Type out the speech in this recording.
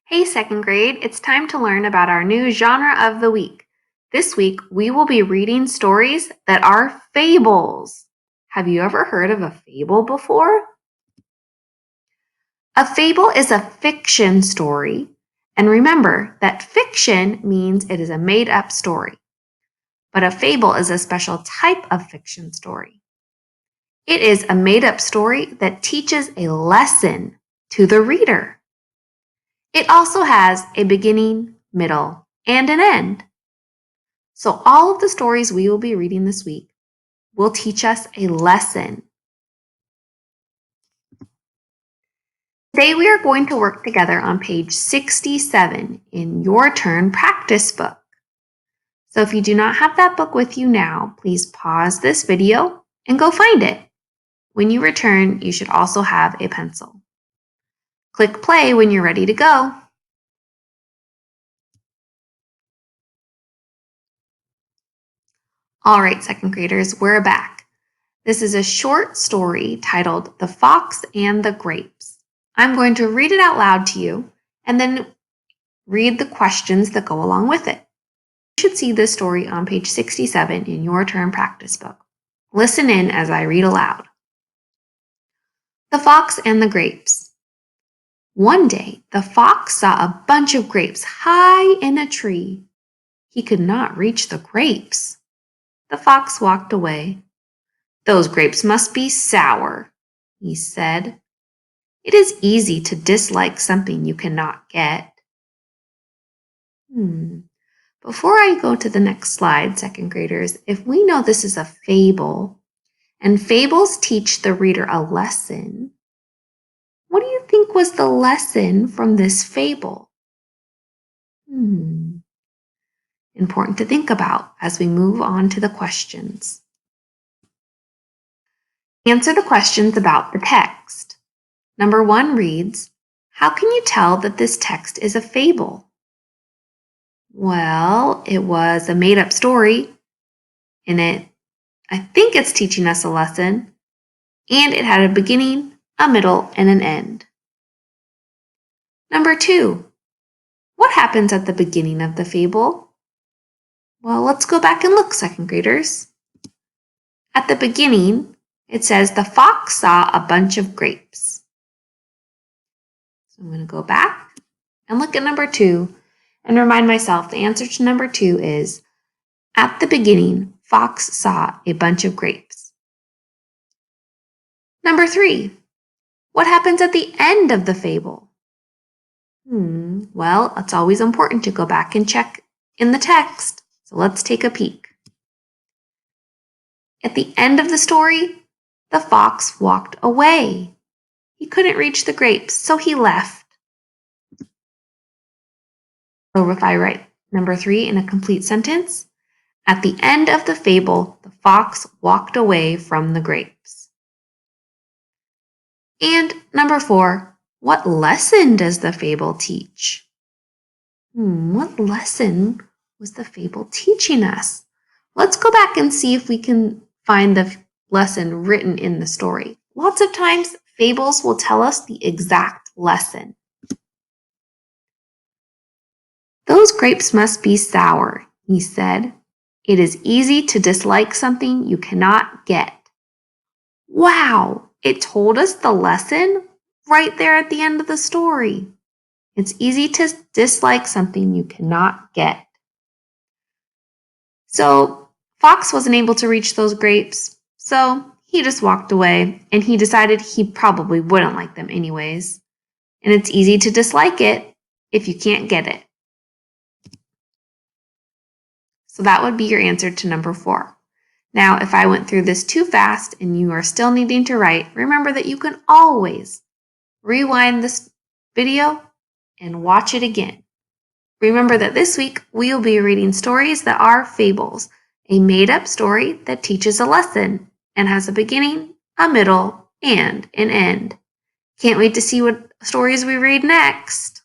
Hey, second grade, it's time to learn about our new genre of the week. This week, we will be reading stories that are fables. Have you ever heard of a fable before? A fable is a fiction story, and remember that fiction means it is a made-up story. But a fable is a special type of fiction story. It is a made-up story that teaches a lesson to the reader. It also has a beginning, middle, and an end. So all of the stories we will be reading this week will teach us a lesson. Today we are going to work together on page 67 in Your Turn practice book. So if you do not have that book with you now, please pause this video and go find it. When you return, you should also have a pencil. Click play when you're ready to go. All right, second graders, we're back. This is a short story titled The Fox and the Grapes. I'm going to read it out loud to you and then read the questions that go along with it. You should see this story on page 67 in Your Turn practice book. Listen in as I read aloud. The Fox and the Grapes. One day, the fox saw a bunch of grapes high in a tree. He could not reach the grapes. The fox walked away. "Those grapes must be sour," he said. It is easy to dislike something you cannot get. Before I go to the next slide, second graders, if we know this is a fable, and fables teach the reader a lesson, what do you think was the lesson from this fable? Important to think about as we move on to the questions. Answer the questions about the text. Number 1 reads, how can you tell that this text is a fable? Well, it was a made-up story, and I think it's teaching us a lesson, and it had a beginning, a middle, and an end. Number 2, what happens at the beginning of the fable? Well, let's go back and look, second graders. At the beginning, it says the fox saw a bunch of grapes. So I'm going to go back and look at number 2 and remind myself the answer to number 2 is, at the beginning, fox saw a bunch of grapes. Number 3, what happens at the end of the fable? Well, it's always important to go back and check in the text. So let's take a peek. At the end of the story, the fox walked away. He couldn't reach the grapes, so he left. So if I write number 3 in a complete sentence, at the end of the fable, the fox walked away from the grapes. And number 4, what lesson does the fable teach? What lesson was the fable teaching us? Let's go back and see if we can find the lesson written in the story. Lots of times, fables will tell us the exact lesson. "Those grapes must be sour," he said. "It is easy to dislike something you cannot get." Wow, it told us the lesson right there at the end of the story. It's easy to dislike something you cannot get. So Fox wasn't able to reach those grapes, so he just walked away, and he decided he probably wouldn't like them anyways. And it's easy to dislike it if you can't get it. So that would be your answer to number 4. Now, if I went through this too fast and you are still needing to write, remember that you can always rewind this video and watch it again. Remember that this week we will be reading stories that are fables, a made-up story that teaches a lesson and has a beginning, a middle, and an end. Can't wait to see what stories we read next.